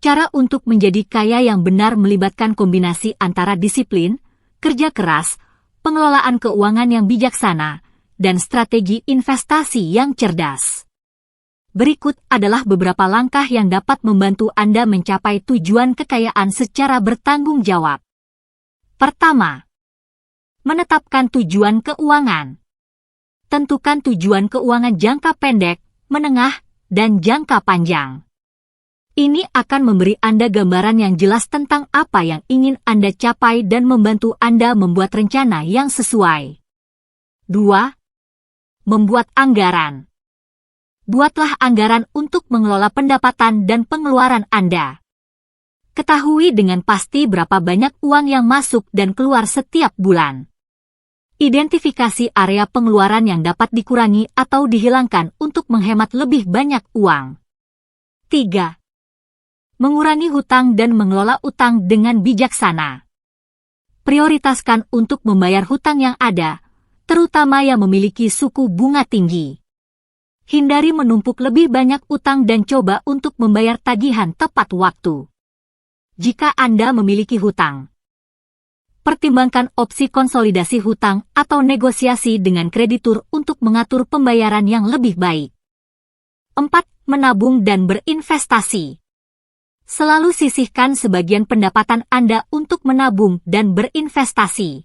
Cara untuk menjadi kaya yang benar melibatkan kombinasi antara disiplin, kerja keras, pengelolaan keuangan yang bijaksana, dan strategi investasi yang cerdas. Berikut adalah beberapa langkah yang dapat membantu Anda mencapai tujuan kekayaan secara bertanggung jawab. Pertama, menetapkan tujuan keuangan. Tentukan tujuan keuangan jangka pendek, menengah, dan jangka panjang. Ini akan memberi Anda gambaran yang jelas tentang apa yang ingin Anda capai dan membantu Anda membuat rencana yang sesuai. 2. Membuat anggaran. Buatlah anggaran untuk mengelola pendapatan dan pengeluaran Anda. Ketahui dengan pasti berapa banyak uang yang masuk dan keluar setiap bulan. Identifikasi area pengeluaran yang dapat dikurangi atau dihilangkan untuk menghemat lebih banyak uang. 3. Mengurangi hutang dan mengelola utang dengan bijaksana. Prioritaskan untuk membayar hutang yang ada, terutama yang memiliki suku bunga tinggi. Hindari menumpuk lebih banyak utang dan coba untuk membayar tagihan tepat waktu. Jika Anda memiliki hutang, pertimbangkan opsi konsolidasi hutang atau negosiasi dengan kreditur untuk mengatur pembayaran yang lebih baik. 4. Menabung dan berinvestasi. Selalu sisihkan sebagian pendapatan Anda untuk menabung dan berinvestasi.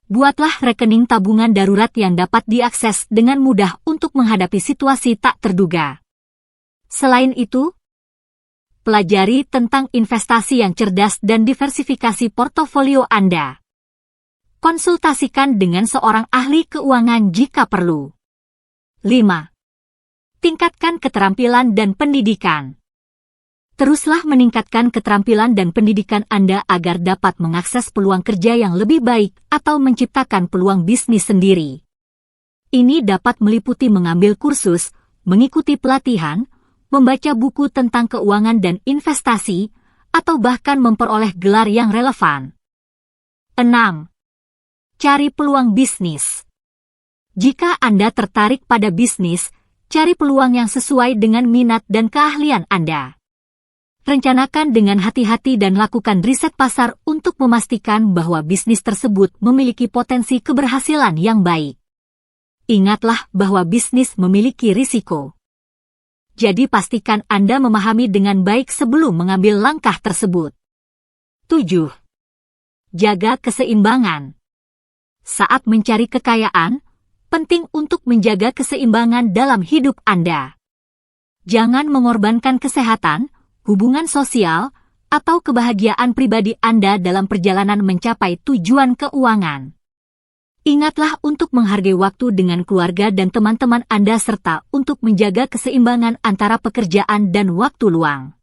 Buatlah rekening tabungan darurat yang dapat diakses dengan mudah untuk menghadapi situasi tak terduga. Selain itu, pelajari tentang investasi yang cerdas dan diversifikasi portofolio Anda. Konsultasikan dengan seorang ahli keuangan jika perlu. 5. Tingkatkan keterampilan dan pendidikan. Teruslah meningkatkan keterampilan dan pendidikan Anda agar dapat mengakses peluang kerja yang lebih baik atau menciptakan peluang bisnis sendiri. Ini dapat meliputi mengambil kursus, mengikuti pelatihan, membaca buku tentang keuangan dan investasi, atau bahkan memperoleh gelar yang relevan. 6. Cari peluang bisnis. Jika Anda tertarik pada bisnis, cari peluang yang sesuai dengan minat dan keahlian Anda. Rencanakan dengan hati-hati dan lakukan riset pasar untuk memastikan bahwa bisnis tersebut memiliki potensi keberhasilan yang baik. Ingatlah bahwa bisnis memiliki risiko. Jadi pastikan Anda memahami dengan baik sebelum mengambil langkah tersebut. 7. Jaga keseimbangan. Saat mencari kekayaan, penting untuk menjaga keseimbangan dalam hidup Anda. Jangan mengorbankan kesehatan, hubungan sosial, atau kebahagiaan pribadi Anda dalam perjalanan mencapai tujuan keuangan. Ingatlah untuk menghargai waktu dengan keluarga dan teman-teman Anda serta untuk menjaga keseimbangan antara pekerjaan dan waktu luang.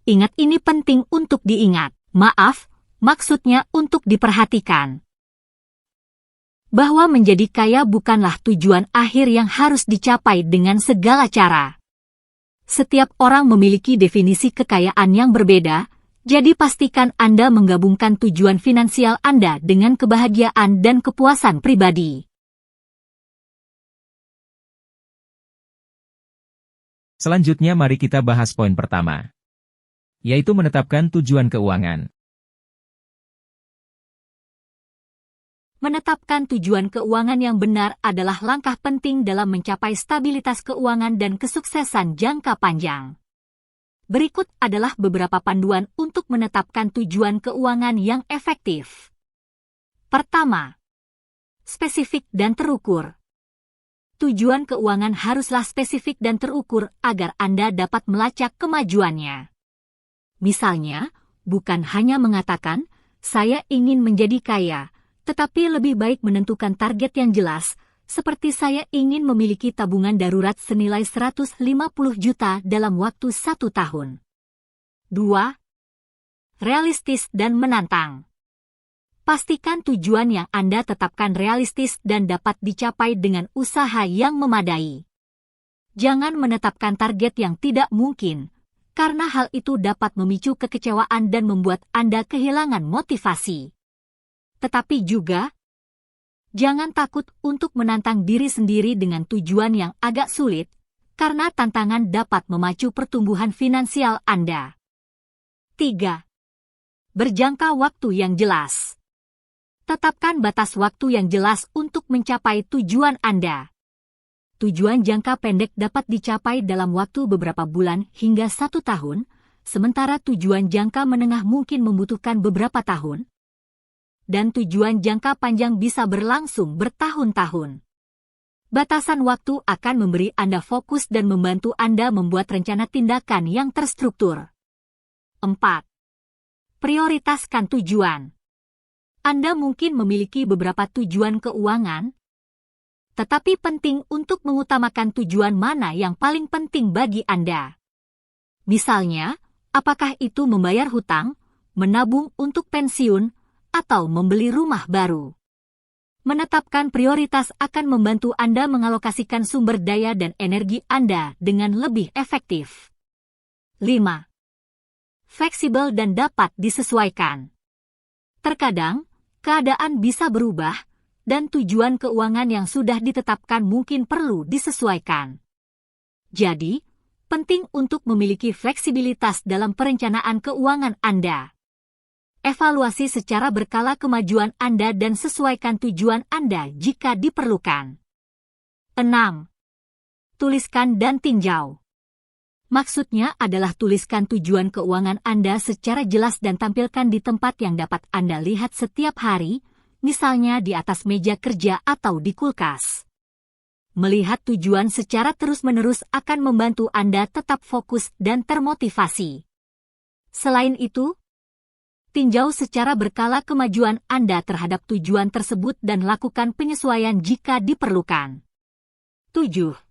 Ingat, ini penting untuk diingat. Maksudnya untuk diperhatikan. Bahwa menjadi kaya bukanlah tujuan akhir yang harus dicapai dengan segala cara. Setiap orang memiliki definisi kekayaan yang berbeda, jadi pastikan Anda menggabungkan tujuan finansial Anda dengan kebahagiaan dan kepuasan pribadi. Selanjutnya mari kita bahas poin pertama, yaitu menetapkan tujuan keuangan. Menetapkan tujuan keuangan yang benar adalah langkah penting dalam mencapai stabilitas keuangan dan kesuksesan jangka panjang. Berikut adalah beberapa panduan untuk menetapkan tujuan keuangan yang efektif. Pertama, spesifik dan terukur. Tujuan keuangan haruslah spesifik dan terukur agar Anda dapat melacak kemajuannya. Misalnya, bukan hanya mengatakan, "Saya ingin menjadi kaya," tetapi lebih baik menentukan target yang jelas, seperti saya ingin memiliki tabungan darurat senilai 150 juta dalam waktu 1 tahun. 2. Realistis dan menantang. Pastikan tujuan yang Anda tetapkan realistis dan dapat dicapai dengan usaha yang memadai. Jangan menetapkan target yang tidak mungkin, karena hal itu dapat memicu kekecewaan dan membuat Anda kehilangan motivasi. Tetapi juga, jangan takut untuk menantang diri sendiri dengan tujuan yang agak sulit, karena tantangan dapat memacu pertumbuhan finansial Anda. 3. Berjangka waktu yang jelas. Tetapkan batas waktu yang jelas untuk mencapai tujuan Anda. Tujuan jangka pendek dapat dicapai dalam waktu beberapa bulan hingga 1 tahun, sementara tujuan jangka menengah mungkin membutuhkan beberapa tahun, dan tujuan jangka panjang bisa berlangsung bertahun-tahun. Batasan waktu akan memberi Anda fokus dan membantu Anda membuat rencana tindakan yang terstruktur. 4. Prioritaskan tujuan. Anda mungkin memiliki beberapa tujuan keuangan, tetapi penting untuk mengutamakan tujuan mana yang paling penting bagi Anda. Misalnya, apakah itu membayar hutang, menabung untuk pensiun, atau membeli rumah baru. Menetapkan prioritas akan membantu Anda mengalokasikan sumber daya dan energi Anda dengan lebih efektif. 5. Fleksibel dan dapat disesuaikan. Terkadang, keadaan bisa berubah, dan tujuan keuangan yang sudah ditetapkan mungkin perlu disesuaikan. Jadi, penting untuk memiliki fleksibilitas dalam perencanaan keuangan Anda. Evaluasi secara berkala kemajuan Anda dan sesuaikan tujuan Anda jika diperlukan. 6. Tuliskan dan tinjau. Maksudnya adalah tuliskan tujuan keuangan Anda secara jelas dan tampilkan di tempat yang dapat Anda lihat setiap hari, misalnya di atas meja kerja atau di kulkas. Melihat tujuan secara terus-menerus akan membantu Anda tetap fokus dan termotivasi. Selain itu, tinjau secara berkala kemajuan Anda terhadap tujuan tersebut dan lakukan penyesuaian jika diperlukan. 7.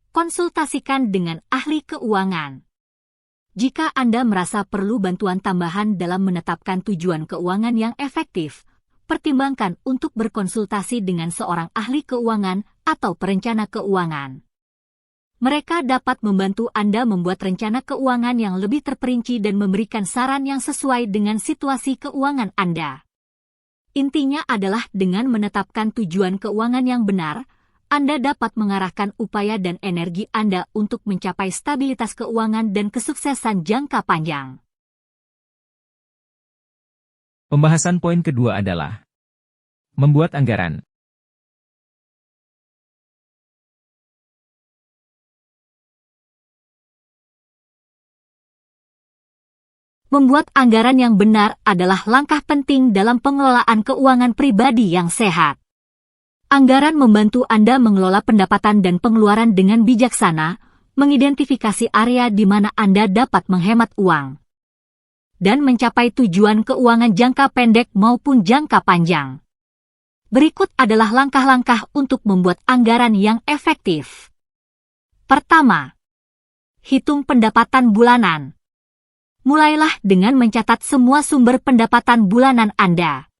Konsultasikan dengan ahli keuangan. Jika Anda merasa perlu bantuan tambahan dalam menetapkan tujuan keuangan yang efektif, pertimbangkan untuk berkonsultasi dengan seorang ahli keuangan atau perencana keuangan. Mereka dapat membantu Anda membuat rencana keuangan yang lebih terperinci dan memberikan saran yang sesuai dengan situasi keuangan Anda. Intinya adalah dengan menetapkan tujuan keuangan yang benar, Anda dapat mengarahkan upaya dan energi Anda untuk mencapai stabilitas keuangan dan kesuksesan jangka panjang. Pembahasan poin kedua adalah membuat anggaran. Membuat anggaran yang benar adalah langkah penting dalam pengelolaan keuangan pribadi yang sehat. Anggaran membantu Anda mengelola pendapatan dan pengeluaran dengan bijaksana, mengidentifikasi area di mana Anda dapat menghemat uang, dan mencapai tujuan keuangan jangka pendek maupun jangka panjang. Berikut adalah langkah-langkah untuk membuat anggaran yang efektif. Pertama, hitung pendapatan bulanan. Mulailah dengan mencatat semua sumber pendapatan bulanan Anda.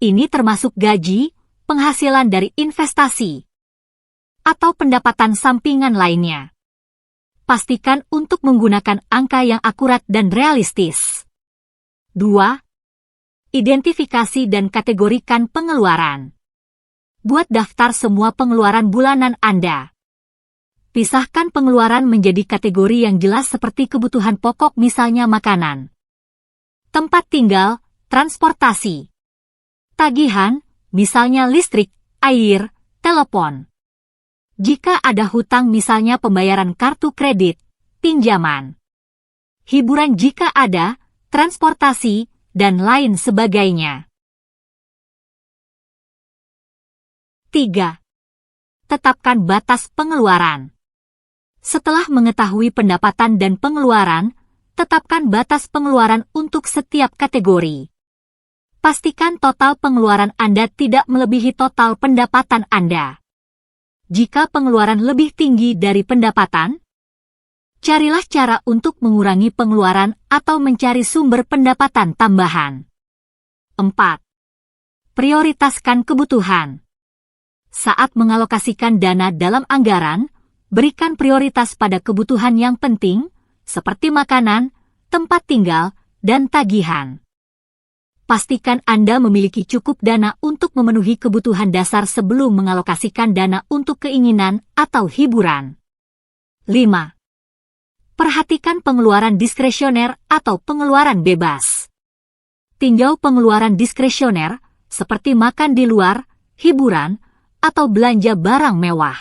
Ini termasuk gaji, penghasilan dari investasi, atau pendapatan sampingan lainnya. Pastikan untuk menggunakan angka yang akurat dan realistis. 2. Identifikasi dan kategorikan pengeluaran. Buat daftar semua pengeluaran bulanan Anda. Pisahkan pengeluaran menjadi kategori yang jelas seperti kebutuhan pokok misalnya makanan, tempat tinggal, transportasi, tagihan, misalnya listrik, air, telepon. Jika ada hutang misalnya pembayaran kartu kredit, pinjaman, hiburan jika ada, transportasi, dan lain sebagainya. 3. Tetapkan batas pengeluaran. Setelah mengetahui pendapatan dan pengeluaran, tetapkan batas pengeluaran untuk setiap kategori. Pastikan total pengeluaran Anda tidak melebihi total pendapatan Anda. Jika pengeluaran lebih tinggi dari pendapatan, carilah cara untuk mengurangi pengeluaran atau mencari sumber pendapatan tambahan. 4. Prioritaskan kebutuhan. Saat mengalokasikan dana dalam anggaran, berikan prioritas pada kebutuhan yang penting, seperti makanan, tempat tinggal, dan tagihan. Pastikan Anda memiliki cukup dana untuk memenuhi kebutuhan dasar sebelum mengalokasikan dana untuk keinginan atau hiburan. 5. Perhatikan pengeluaran diskresioner atau pengeluaran bebas. Tinjau pengeluaran diskresioner, seperti makan di luar, hiburan, atau belanja barang mewah.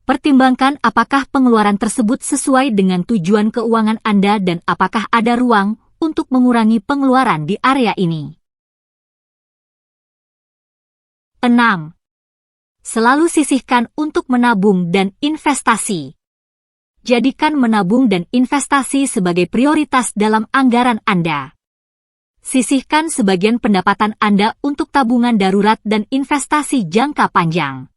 Pertimbangkan apakah pengeluaran tersebut sesuai dengan tujuan keuangan Anda dan apakah ada ruang untuk mengurangi pengeluaran di area ini. 6. Selalu sisihkan untuk menabung dan investasi. Jadikan menabung dan investasi sebagai prioritas dalam anggaran Anda. Sisihkan sebagian pendapatan Anda untuk tabungan darurat dan investasi jangka panjang.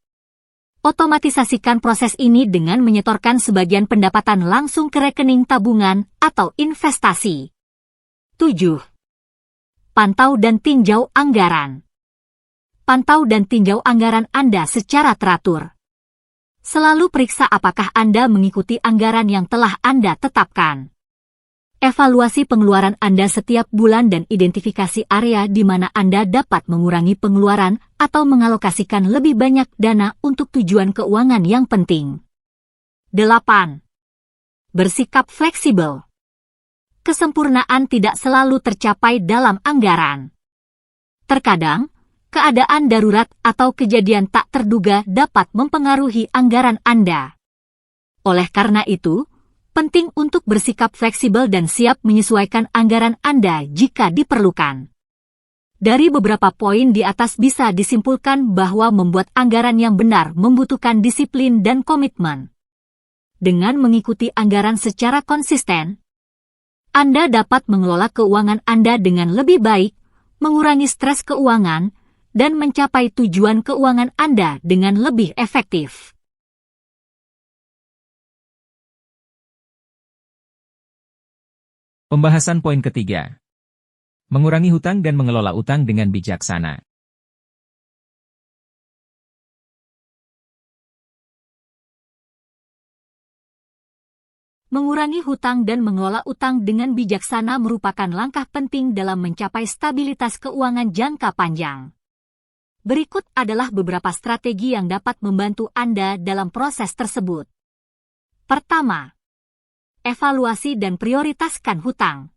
Otomatisasikan proses ini dengan menyetorkan sebagian pendapatan langsung ke rekening tabungan atau investasi. 7. Pantau dan tinjau anggaran. Pantau dan tinjau anggaran Anda secara teratur. Selalu periksa apakah Anda mengikuti anggaran yang telah Anda tetapkan. Evaluasi pengeluaran Anda setiap bulan dan identifikasi area di mana Anda dapat mengurangi pengeluaran atau mengalokasikan lebih banyak dana untuk tujuan keuangan yang penting. 8. Bersikap fleksibel. Kesempurnaan tidak selalu tercapai dalam anggaran. Terkadang, keadaan darurat atau kejadian tak terduga dapat mempengaruhi anggaran Anda. Oleh karena itu, penting untuk bersikap fleksibel dan siap menyesuaikan anggaran Anda jika diperlukan. Dari beberapa poin di atas bisa disimpulkan bahwa membuat anggaran yang benar membutuhkan disiplin dan komitmen. Dengan mengikuti anggaran secara konsisten, Anda dapat mengelola keuangan Anda dengan lebih baik, mengurangi stres keuangan, dan mencapai tujuan keuangan Anda dengan lebih efektif. Pembahasan poin ketiga. Mengurangi hutang dan mengelola utang dengan bijaksana. Mengurangi hutang dan mengelola utang dengan bijaksana merupakan langkah penting dalam mencapai stabilitas keuangan jangka panjang. Berikut adalah beberapa strategi yang dapat membantu Anda dalam proses tersebut. Pertama, evaluasi dan prioritaskan hutang.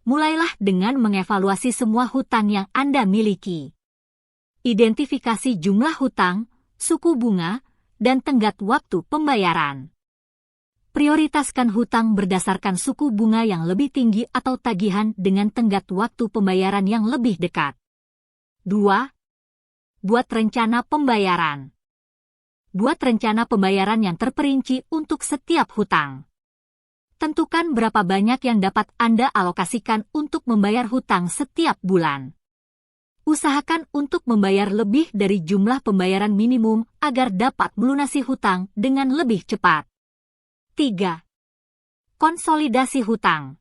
Mulailah dengan mengevaluasi semua hutang yang Anda miliki. Identifikasi jumlah hutang, suku bunga, dan tenggat waktu pembayaran. Prioritaskan hutang berdasarkan suku bunga yang lebih tinggi atau tagihan dengan tenggat waktu pembayaran yang lebih dekat. 2. Buat rencana pembayaran. Buat rencana pembayaran yang terperinci untuk setiap hutang. Tentukan berapa banyak yang dapat Anda alokasikan untuk membayar hutang setiap bulan. Usahakan untuk membayar lebih dari jumlah pembayaran minimum agar dapat melunasi hutang dengan lebih cepat. 3. Konsolidasi hutang.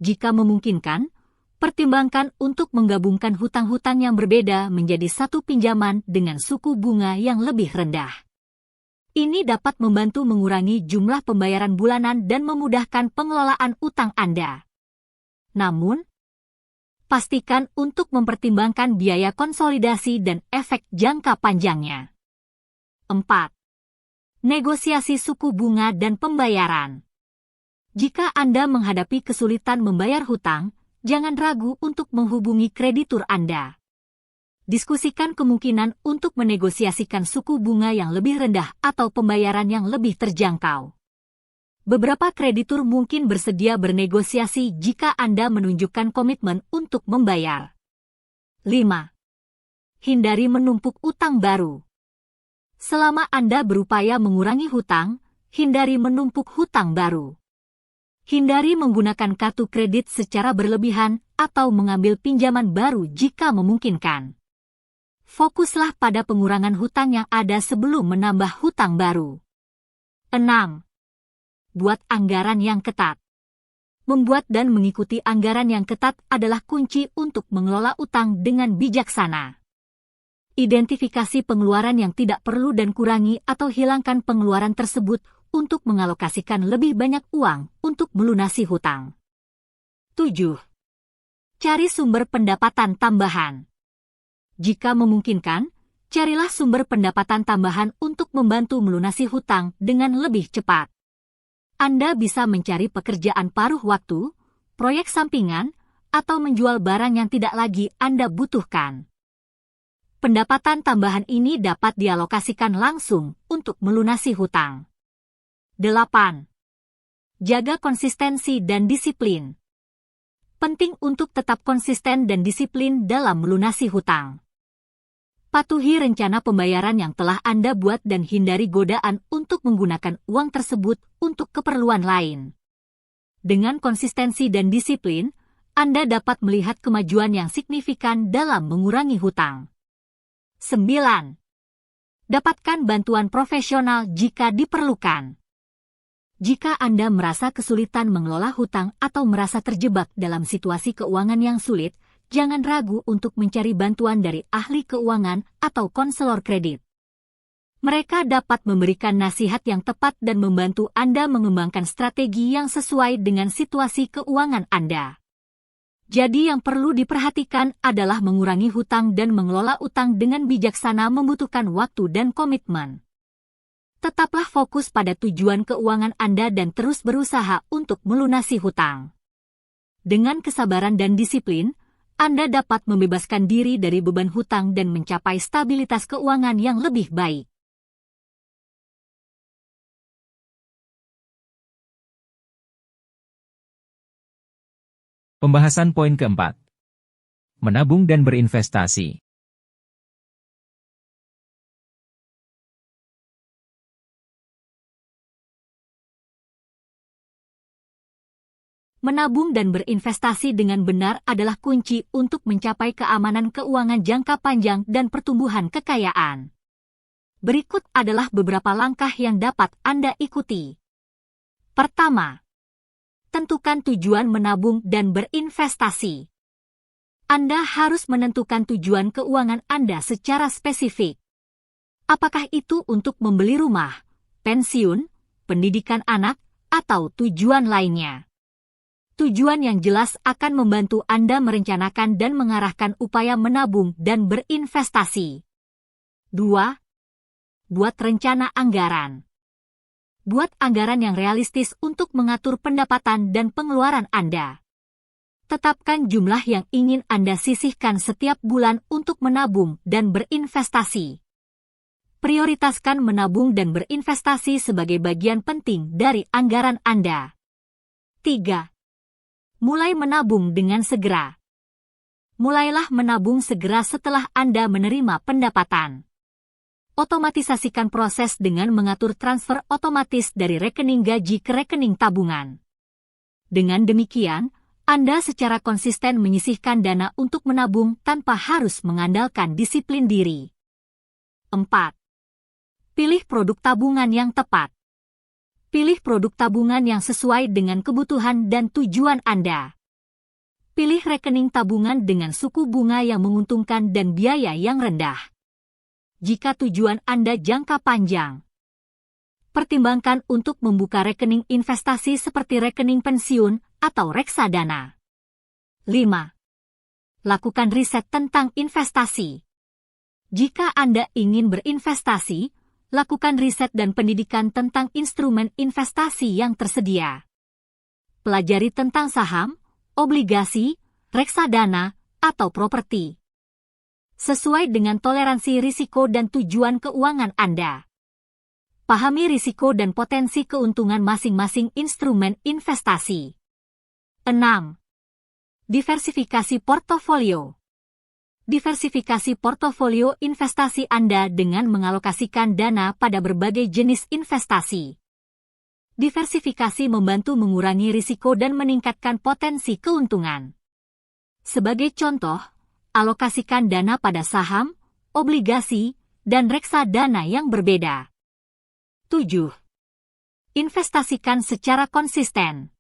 Jika memungkinkan, pertimbangkan untuk menggabungkan hutang-hutang yang berbeda menjadi satu pinjaman dengan suku bunga yang lebih rendah. Ini dapat membantu mengurangi jumlah pembayaran bulanan dan memudahkan pengelolaan utang Anda. Namun, pastikan untuk mempertimbangkan biaya konsolidasi dan efek jangka panjangnya. 4. Negosiasi suku bunga dan pembayaran. Jika Anda menghadapi kesulitan membayar hutang, jangan ragu untuk menghubungi kreditur Anda. Diskusikan kemungkinan untuk menegosiasikan suku bunga yang lebih rendah atau pembayaran yang lebih terjangkau. Beberapa kreditur mungkin bersedia bernegosiasi jika Anda menunjukkan komitmen untuk membayar. 5. Hindari menumpuk utang baru. Selama Anda berupaya mengurangi hutang, hindari menumpuk hutang baru. Hindari menggunakan kartu kredit secara berlebihan atau mengambil pinjaman baru jika memungkinkan. Fokuslah pada pengurangan hutang yang ada sebelum menambah hutang baru. 6. Buat anggaran yang ketat. Membuat dan mengikuti anggaran yang ketat adalah kunci untuk mengelola utang dengan bijaksana. Identifikasi pengeluaran yang tidak perlu dan kurangi atau hilangkan pengeluaran tersebut untuk mengalokasikan lebih banyak uang untuk melunasi hutang. 7. Cari sumber pendapatan tambahan. Jika memungkinkan, carilah sumber pendapatan tambahan untuk membantu melunasi hutang dengan lebih cepat. Anda bisa mencari pekerjaan paruh waktu, proyek sampingan, atau menjual barang yang tidak lagi Anda butuhkan. Pendapatan tambahan ini dapat dialokasikan langsung untuk melunasi hutang. 8. Jaga konsistensi dan disiplin. Penting untuk tetap konsisten dan disiplin dalam melunasi hutang. Patuhi rencana pembayaran yang telah Anda buat dan hindari godaan untuk menggunakan uang tersebut untuk keperluan lain. Dengan konsistensi dan disiplin, Anda dapat melihat kemajuan yang signifikan dalam mengurangi hutang. 9. Dapatkan bantuan profesional jika diperlukan. Jika Anda merasa kesulitan mengelola hutang atau merasa terjebak dalam situasi keuangan yang sulit, jangan ragu untuk mencari bantuan dari ahli keuangan atau konselor kredit. Mereka dapat memberikan nasihat yang tepat dan membantu Anda mengembangkan strategi yang sesuai dengan situasi keuangan Anda. Jadi yang perlu diperhatikan adalah mengurangi hutang dan mengelola utang dengan bijaksana membutuhkan waktu dan komitmen. Tetaplah fokus pada tujuan keuangan Anda dan terus berusaha untuk melunasi hutang. Dengan kesabaran dan disiplin, Anda dapat membebaskan diri dari beban hutang dan mencapai stabilitas keuangan yang lebih baik. Pembahasan poin keempat. Menabung dan berinvestasi. Menabung dan berinvestasi dengan benar adalah kunci untuk mencapai keamanan keuangan jangka panjang dan pertumbuhan kekayaan. Berikut adalah beberapa langkah yang dapat Anda ikuti. Pertama, tentukan tujuan menabung dan berinvestasi. Anda harus menentukan tujuan keuangan Anda secara spesifik. Apakah itu untuk membeli rumah, pensiun, pendidikan anak, atau tujuan lainnya? Tujuan yang jelas akan membantu Anda merencanakan dan mengarahkan upaya menabung dan berinvestasi. 2. Buat rencana anggaran. Buat anggaran yang realistis untuk mengatur pendapatan dan pengeluaran Anda. Tetapkan jumlah yang ingin Anda sisihkan setiap bulan untuk menabung dan berinvestasi. Prioritaskan menabung dan berinvestasi sebagai bagian penting dari anggaran Anda. 3. Mulai menabung dengan segera. Mulailah menabung segera setelah Anda menerima pendapatan. Otomatisasikan proses dengan mengatur transfer otomatis dari rekening gaji ke rekening tabungan. Dengan demikian, Anda secara konsisten menyisihkan dana untuk menabung tanpa harus mengandalkan disiplin diri. 4. Pilih produk tabungan yang tepat. Pilih produk tabungan yang sesuai dengan kebutuhan dan tujuan Anda. Pilih rekening tabungan dengan suku bunga yang menguntungkan dan biaya yang rendah. Jika tujuan Anda jangka panjang, pertimbangkan untuk membuka rekening investasi seperti rekening pensiun atau reksadana. 5. Lakukan riset tentang investasi. Jika Anda ingin berinvestasi, lakukan riset dan pendidikan tentang instrumen investasi yang tersedia. Pelajari tentang saham, obligasi, reksadana, atau properti. Sesuai dengan toleransi risiko dan tujuan keuangan Anda. Pahami risiko dan potensi keuntungan masing-masing instrumen investasi. 6. Diversifikasi portofolio. Diversifikasi portofolio investasi Anda dengan mengalokasikan dana pada berbagai jenis investasi. Diversifikasi membantu mengurangi risiko dan meningkatkan potensi keuntungan. Sebagai contoh, alokasikan dana pada saham, obligasi, dan reksadana yang berbeda. 7. Investasikan secara konsisten.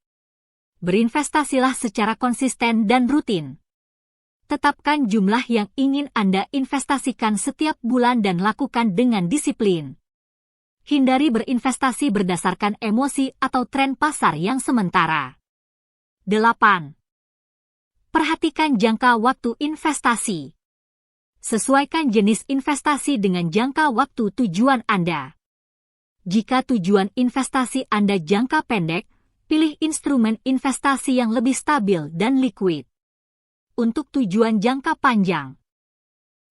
Berinvestasilah secara konsisten dan rutin. Tetapkan jumlah yang ingin Anda investasikan setiap bulan dan lakukan dengan disiplin. Hindari berinvestasi berdasarkan emosi atau tren pasar yang sementara. 8. Perhatikan jangka waktu investasi. Sesuaikan jenis investasi dengan jangka waktu tujuan Anda. Jika tujuan investasi Anda jangka pendek, pilih instrumen investasi yang lebih stabil dan likuid. Untuk tujuan jangka panjang,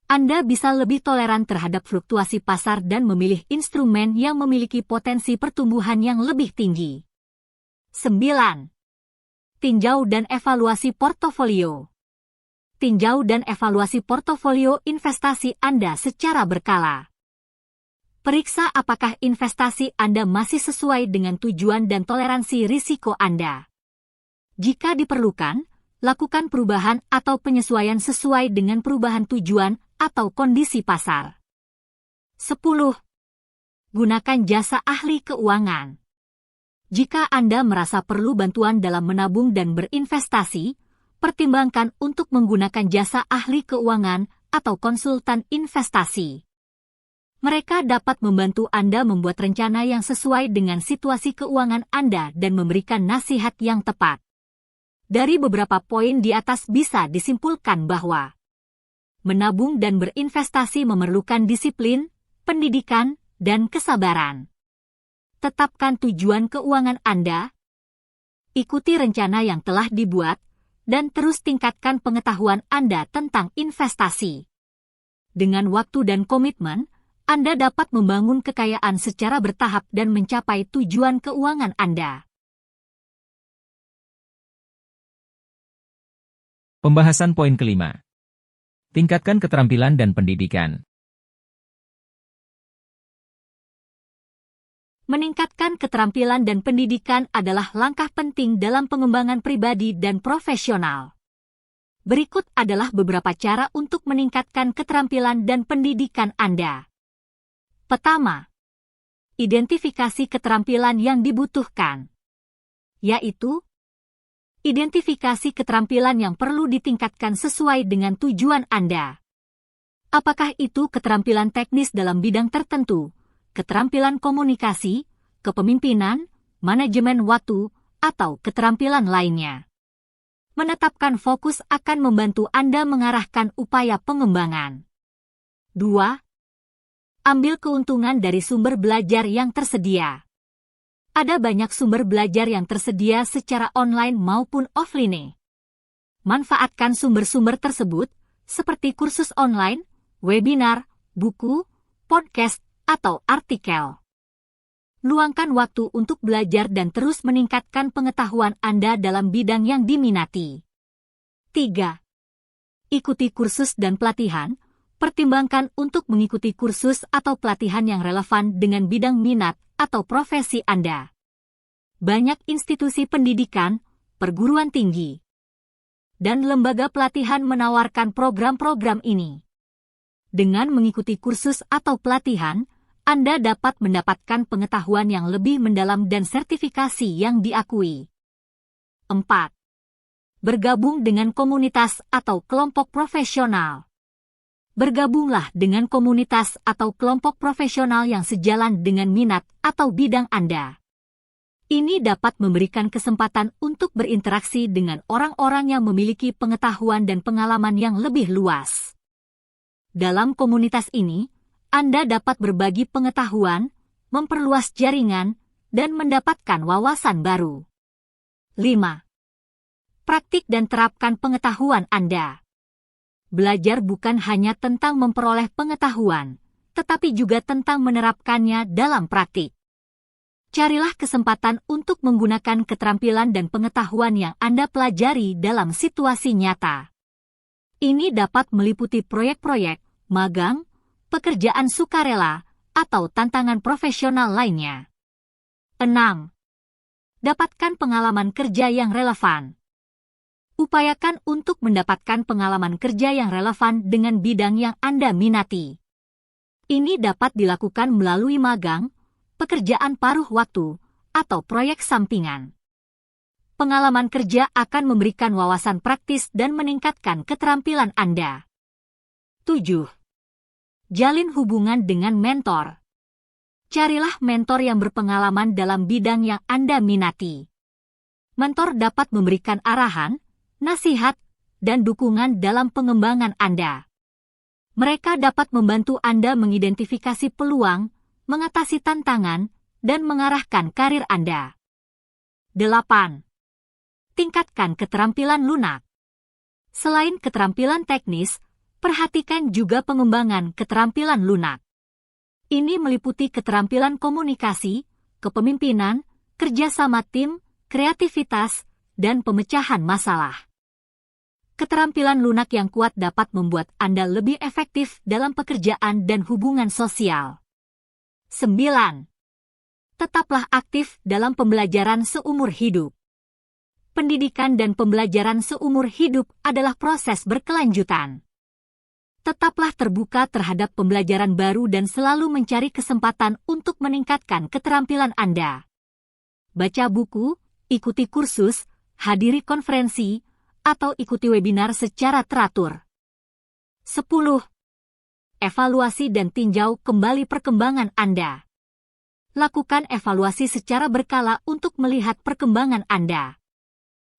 Anda bisa lebih toleran terhadap fluktuasi pasar dan memilih instrumen yang memiliki potensi pertumbuhan yang lebih tinggi. 9. Tinjau dan evaluasi portofolio. Tinjau dan evaluasi portofolio investasi Anda secara berkala. Periksa apakah investasi Anda masih sesuai dengan tujuan dan toleransi risiko Anda. Jika diperlukan, lakukan perubahan atau penyesuaian sesuai dengan perubahan tujuan atau kondisi pasar. 10. Gunakan jasa ahli keuangan. Jika Anda merasa perlu bantuan dalam menabung dan berinvestasi, pertimbangkan untuk menggunakan jasa ahli keuangan atau konsultan investasi. Mereka dapat membantu Anda membuat rencana yang sesuai dengan situasi keuangan Anda dan memberikan nasihat yang tepat. Dari beberapa poin di atas bisa disimpulkan bahwa menabung dan berinvestasi memerlukan disiplin, pendidikan, dan kesabaran. Tetapkan tujuan keuangan Anda, ikuti rencana yang telah dibuat, dan terus tingkatkan pengetahuan Anda tentang investasi. Dengan waktu dan komitmen, Anda dapat membangun kekayaan secara bertahap dan mencapai tujuan keuangan Anda. Pembahasan poin kelima. Tingkatkan keterampilan dan pendidikan. Meningkatkan keterampilan dan pendidikan adalah langkah penting dalam pengembangan pribadi dan profesional. Berikut adalah beberapa cara untuk meningkatkan keterampilan dan pendidikan Anda. Pertama, identifikasi keterampilan yang dibutuhkan, yaitu identifikasi keterampilan yang perlu ditingkatkan sesuai dengan tujuan Anda. Apakah itu keterampilan teknis dalam bidang tertentu, keterampilan komunikasi, kepemimpinan, manajemen waktu, atau keterampilan lainnya? Menetapkan fokus akan membantu Anda mengarahkan upaya pengembangan. 2. Ambil keuntungan dari sumber belajar yang tersedia. Ada banyak sumber belajar yang tersedia secara online maupun offline. Manfaatkan sumber-sumber tersebut, seperti kursus online, webinar, buku, podcast, atau artikel. Luangkan waktu untuk belajar dan terus meningkatkan pengetahuan Anda dalam bidang yang diminati. 3. Ikuti kursus dan pelatihan. Pertimbangkan untuk mengikuti kursus atau pelatihan yang relevan dengan bidang minat atau profesi Anda. Banyak institusi pendidikan, perguruan tinggi, dan lembaga pelatihan menawarkan program-program ini. Dengan mengikuti kursus atau pelatihan, Anda dapat mendapatkan pengetahuan yang lebih mendalam dan sertifikasi yang diakui. 4. Bergabung dengan komunitas atau kelompok profesional. Bergabunglah dengan komunitas atau kelompok profesional yang sejalan dengan minat atau bidang Anda. Ini dapat memberikan kesempatan untuk berinteraksi dengan orang-orang yang memiliki pengetahuan dan pengalaman yang lebih luas. Dalam komunitas ini, Anda dapat berbagi pengetahuan, memperluas jaringan, dan mendapatkan wawasan baru. 5. Praktik dan terapkan pengetahuan Anda. Belajar bukan hanya tentang memperoleh pengetahuan, tetapi juga tentang menerapkannya dalam praktik. Carilah kesempatan untuk menggunakan keterampilan dan pengetahuan yang Anda pelajari dalam situasi nyata. Ini dapat meliputi proyek-proyek, magang, pekerjaan sukarela, atau tantangan profesional lainnya. 6. Dapatkan pengalaman kerja yang relevan. Upayakan untuk mendapatkan pengalaman kerja yang relevan dengan bidang yang Anda minati. Ini dapat dilakukan melalui magang, pekerjaan paruh waktu, atau proyek sampingan. Pengalaman kerja akan memberikan wawasan praktis dan meningkatkan keterampilan Anda. 7. Jalin hubungan dengan mentor. Carilah mentor yang berpengalaman dalam bidang yang Anda minati. Mentor dapat memberikan arahan, nasihat, dan dukungan dalam pengembangan Anda. Mereka dapat membantu Anda mengidentifikasi peluang, mengatasi tantangan, dan mengarahkan karir Anda. 8. Tingkatkan keterampilan lunak. Selain keterampilan teknis, perhatikan juga pengembangan keterampilan lunak. Ini meliputi keterampilan komunikasi, kepemimpinan, kerjasama tim, kreativitas, dan pemecahan masalah. Keterampilan lunak yang kuat dapat membuat Anda lebih efektif dalam pekerjaan dan hubungan sosial. 9. Tetaplah aktif dalam pembelajaran seumur hidup. Pendidikan dan pembelajaran seumur hidup adalah proses berkelanjutan. Tetaplah terbuka terhadap pembelajaran baru dan selalu mencari kesempatan untuk meningkatkan keterampilan Anda. Baca buku, ikuti kursus, hadiri konferensi, atau ikuti webinar secara teratur. 10. Evaluasi dan tinjau kembali perkembangan Anda. Lakukan evaluasi secara berkala untuk melihat perkembangan Anda.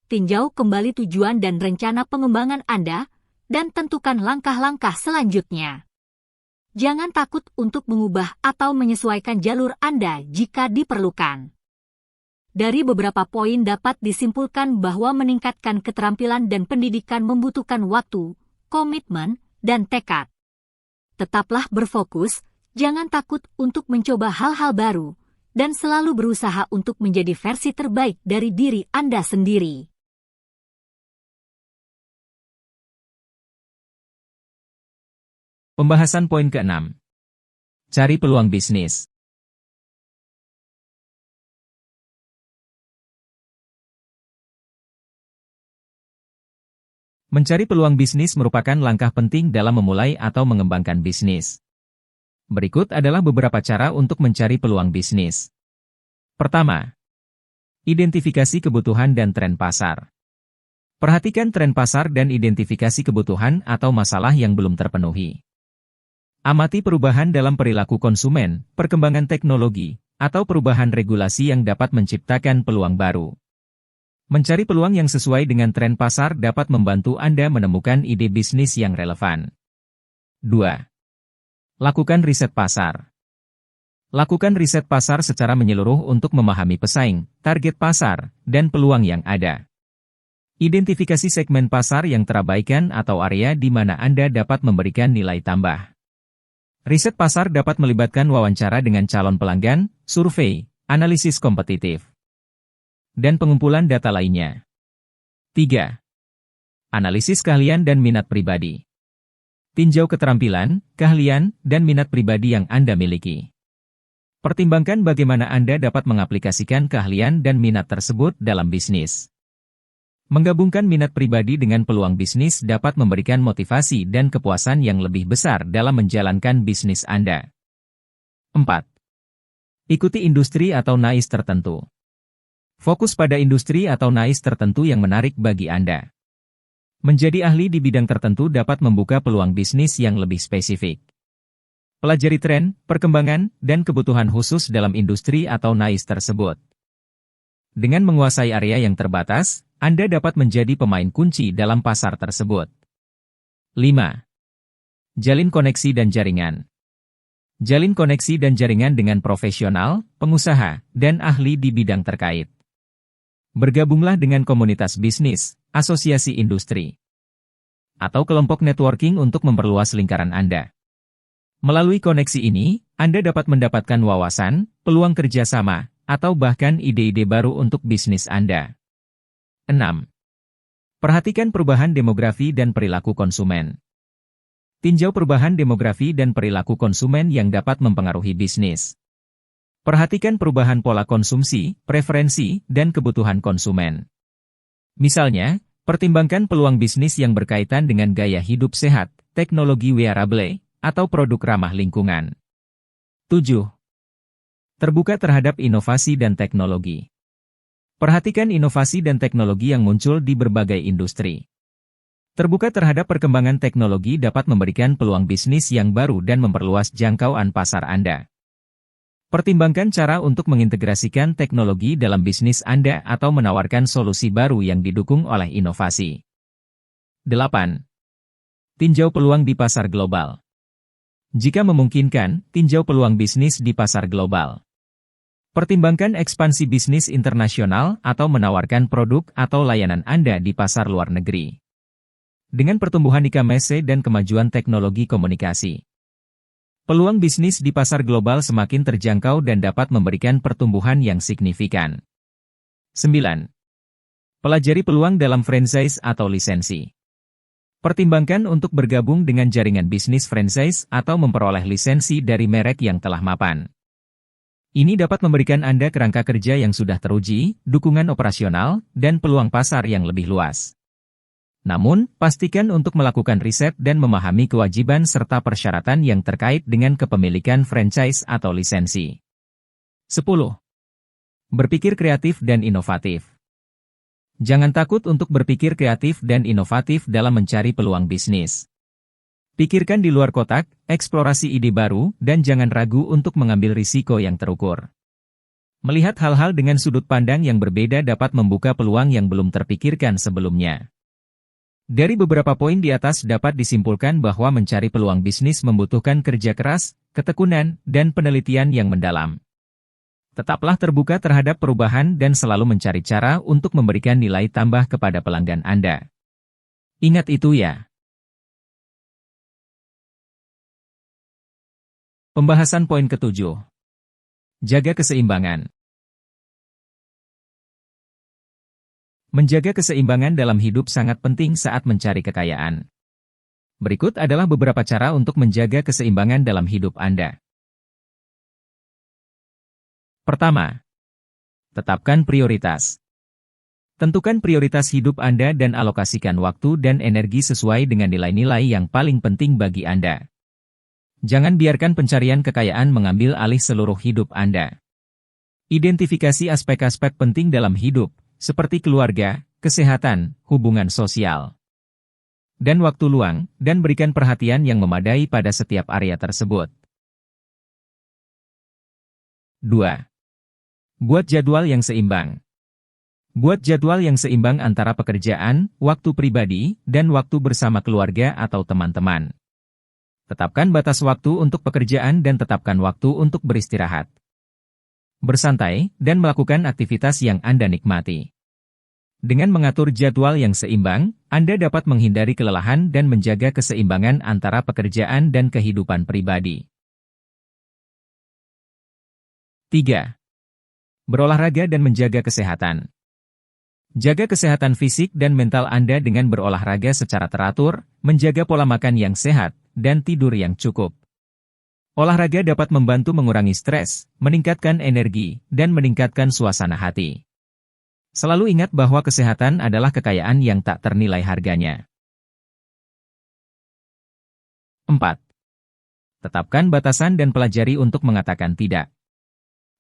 Tinjau kembali tujuan dan rencana pengembangan Anda, dan tentukan langkah-langkah selanjutnya. Jangan takut untuk mengubah atau menyesuaikan jalur Anda jika diperlukan. Dari beberapa poin dapat disimpulkan bahwa meningkatkan keterampilan dan pendidikan membutuhkan waktu, komitmen, dan tekad. Tetaplah berfokus, jangan takut untuk mencoba hal-hal baru, dan selalu berusaha untuk menjadi versi terbaik dari diri Anda sendiri. Pembahasan poin ke-6. Cari peluang bisnis. Mencari peluang bisnis merupakan langkah penting dalam memulai atau mengembangkan bisnis. Berikut adalah beberapa cara untuk mencari peluang bisnis. Pertama, identifikasi kebutuhan dan tren pasar. Perhatikan tren pasar dan identifikasi kebutuhan atau masalah yang belum terpenuhi. Amati perubahan dalam perilaku konsumen, perkembangan teknologi, atau perubahan regulasi yang dapat menciptakan peluang baru. Mencari peluang yang sesuai dengan tren pasar dapat membantu Anda menemukan ide bisnis yang relevan. 2. Lakukan riset pasar. Lakukan riset pasar secara menyeluruh untuk memahami pesaing, target pasar, dan peluang yang ada. Identifikasi segmen pasar yang terabaikan atau area di mana Anda dapat memberikan nilai tambah. Riset pasar dapat melibatkan wawancara dengan calon pelanggan, survei, analisis kompetitif, dan pengumpulan data lainnya. 3. Analisis keahlian dan minat pribadi. Tinjau keterampilan, keahlian, dan minat pribadi yang Anda miliki. Pertimbangkan bagaimana Anda dapat mengaplikasikan keahlian dan minat tersebut dalam bisnis. Menggabungkan minat pribadi dengan peluang bisnis dapat memberikan motivasi dan kepuasan yang lebih besar dalam menjalankan bisnis Anda. 4. Ikuti industri atau niche tertentu. Fokus pada industri atau niche tertentu yang menarik bagi Anda. Menjadi ahli di bidang tertentu dapat membuka peluang bisnis yang lebih spesifik. Pelajari tren, perkembangan, dan kebutuhan khusus dalam industri atau niche tersebut. Dengan menguasai area yang terbatas, Anda dapat menjadi pemain kunci dalam pasar tersebut. 5. Jalin koneksi dan jaringan. Jalin koneksi dan jaringan dengan profesional, pengusaha, dan ahli di bidang terkait. Bergabunglah dengan komunitas bisnis, asosiasi industri, atau kelompok networking untuk memperluas lingkaran Anda. Melalui koneksi ini, Anda dapat mendapatkan wawasan, peluang kerjasama, atau bahkan ide-ide baru untuk bisnis Anda. 6. Perhatikan perubahan demografi dan perilaku konsumen. Tinjau perubahan demografi dan perilaku konsumen yang dapat mempengaruhi bisnis. Perhatikan perubahan pola konsumsi, preferensi, dan kebutuhan konsumen. Misalnya, pertimbangkan peluang bisnis yang berkaitan dengan gaya hidup sehat, teknologi wearable, atau produk ramah lingkungan. 7. Terbuka terhadap inovasi dan teknologi. Perhatikan inovasi dan teknologi yang muncul di berbagai industri. Terbuka terhadap perkembangan teknologi dapat memberikan peluang bisnis yang baru dan memperluas jangkauan pasar Anda. Pertimbangkan cara untuk mengintegrasikan teknologi dalam bisnis Anda atau menawarkan solusi baru yang didukung oleh inovasi. 8. Tinjau peluang di pasar global. Jika memungkinkan, tinjau peluang bisnis di pasar global. Pertimbangkan ekspansi bisnis internasional atau menawarkan produk atau layanan Anda di pasar luar negeri. Dengan pertumbuhan e-commerce dan kemajuan teknologi komunikasi, peluang bisnis di pasar global semakin terjangkau dan dapat memberikan pertumbuhan yang signifikan. 9. Pelajari peluang dalam franchise atau lisensi. Pertimbangkan untuk bergabung dengan jaringan bisnis franchise atau memperoleh lisensi dari merek yang telah mapan. Ini dapat memberikan Anda kerangka kerja yang sudah teruji, dukungan operasional, dan peluang pasar yang lebih luas. Namun, pastikan untuk melakukan riset dan memahami kewajiban serta persyaratan yang terkait dengan kepemilikan franchise atau lisensi. 10. Berpikir kreatif dan inovatif. Jangan takut untuk berpikir kreatif dan inovatif dalam mencari peluang bisnis. Pikirkan di luar kotak, eksplorasi ide baru, dan jangan ragu untuk mengambil risiko yang terukur. Melihat hal-hal dengan sudut pandang yang berbeda dapat membuka peluang yang belum terpikirkan sebelumnya. Dari beberapa poin di atas dapat disimpulkan bahwa mencari peluang bisnis membutuhkan kerja keras, ketekunan, dan penelitian yang mendalam. Tetaplah terbuka terhadap perubahan dan selalu mencari cara untuk memberikan nilai tambah kepada pelanggan Anda. Ingat itu ya. Pembahasan poin ke-7. Jaga keseimbangan. Menjaga keseimbangan dalam hidup sangat penting saat mencari kekayaan. Berikut adalah beberapa cara untuk menjaga keseimbangan dalam hidup Anda. Pertama, tetapkan prioritas. Tentukan prioritas hidup Anda dan alokasikan waktu dan energi sesuai dengan nilai-nilai yang paling penting bagi Anda. Jangan biarkan pencarian kekayaan mengambil alih seluruh hidup Anda. Identifikasi aspek-aspek penting dalam hidup, seperti keluarga, kesehatan, hubungan sosial, dan waktu luang, dan berikan perhatian yang memadai pada setiap area tersebut. 2. Buat jadwal yang seimbang. Buat jadwal yang seimbang antara pekerjaan, waktu pribadi, dan waktu bersama keluarga atau teman-teman. Tetapkan batas waktu untuk pekerjaan dan tetapkan waktu untuk beristirahat, bersantai, dan melakukan aktivitas yang Anda nikmati. Dengan mengatur jadwal yang seimbang, Anda dapat menghindari kelelahan dan menjaga keseimbangan antara pekerjaan dan kehidupan pribadi. 3. Berolahraga dan menjaga kesehatan. Jaga kesehatan fisik dan mental Anda dengan berolahraga secara teratur, menjaga pola makan yang sehat, dan tidur yang cukup. Olahraga dapat membantu mengurangi stres, meningkatkan energi, dan meningkatkan suasana hati. Selalu ingat bahwa kesehatan adalah kekayaan yang tak ternilai harganya. 4. Tetapkan batasan dan pelajari untuk mengatakan tidak.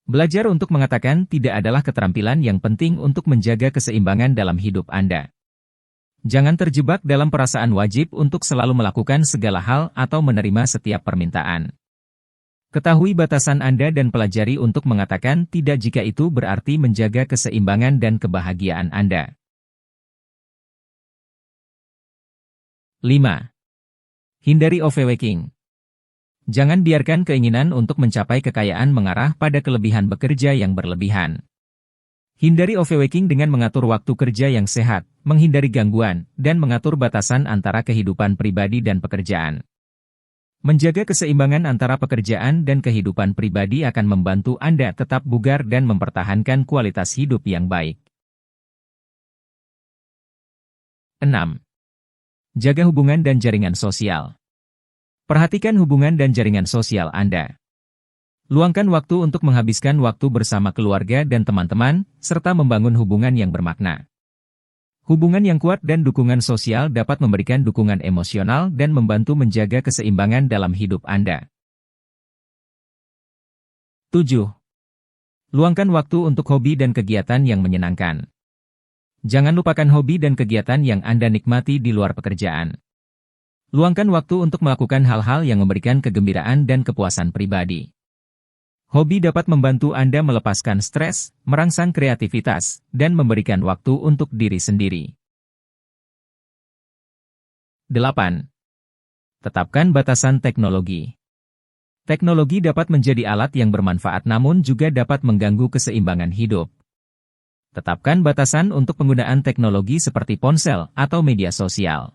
Belajar untuk mengatakan tidak adalah keterampilan yang penting untuk menjaga keseimbangan dalam hidup Anda. Jangan terjebak dalam perasaan wajib untuk selalu melakukan segala hal atau menerima setiap permintaan. Ketahui batasan Anda dan pelajari untuk mengatakan tidak jika itu berarti menjaga keseimbangan dan kebahagiaan Anda. 5. Hindari overworking. Jangan biarkan keinginan untuk mencapai kekayaan mengarah pada kelebihan bekerja yang berlebihan. Hindari overworking dengan mengatur waktu kerja yang sehat, menghindari gangguan, dan mengatur batasan antara kehidupan pribadi dan pekerjaan. Menjaga keseimbangan antara pekerjaan dan kehidupan pribadi akan membantu Anda tetap bugar dan mempertahankan kualitas hidup yang baik. 6. Jaga hubungan dan jaringan sosial. Perhatikan hubungan dan jaringan sosial Anda. Luangkan waktu untuk menghabiskan waktu bersama keluarga dan teman-teman, serta membangun hubungan yang bermakna. Hubungan yang kuat dan dukungan sosial dapat memberikan dukungan emosional dan membantu menjaga keseimbangan dalam hidup Anda. 7. Luangkan waktu untuk hobi dan kegiatan yang menyenangkan. Jangan lupakan hobi dan kegiatan yang Anda nikmati di luar pekerjaan. Luangkan waktu untuk melakukan hal-hal yang memberikan kegembiraan dan kepuasan pribadi. Hobi dapat membantu Anda melepaskan stres, merangsang kreativitas, dan memberikan waktu untuk diri sendiri. 8. Tetapkan batasan teknologi. Teknologi dapat menjadi alat yang bermanfaat namun juga dapat mengganggu keseimbangan hidup. Tetapkan batasan untuk penggunaan teknologi seperti ponsel atau media sosial.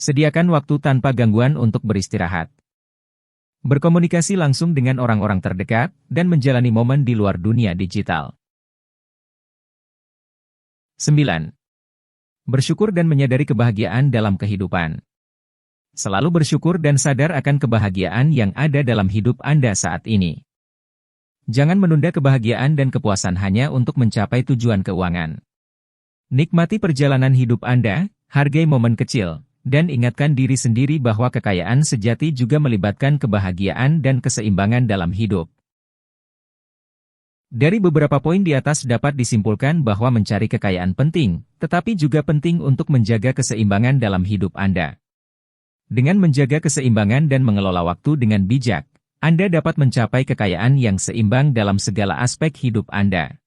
Sediakan waktu tanpa gangguan untuk beristirahat. Berkomunikasi langsung dengan orang-orang terdekat, dan menjalani momen di luar dunia digital. 9. Bersyukur dan menyadari kebahagiaan dalam kehidupan. Selalu bersyukur dan sadar akan kebahagiaan yang ada dalam hidup Anda saat ini. Jangan menunda kebahagiaan dan kepuasan hanya untuk mencapai tujuan keuangan. Nikmati perjalanan hidup Anda, hargai momen kecil, dan ingatkan diri sendiri bahwa kekayaan sejati juga melibatkan kebahagiaan dan keseimbangan dalam hidup. Dari beberapa poin di atas dapat disimpulkan bahwa mencari kekayaan penting, tetapi juga penting untuk menjaga keseimbangan dalam hidup Anda. Dengan menjaga keseimbangan dan mengelola waktu dengan bijak, Anda dapat mencapai kekayaan yang seimbang dalam segala aspek hidup Anda.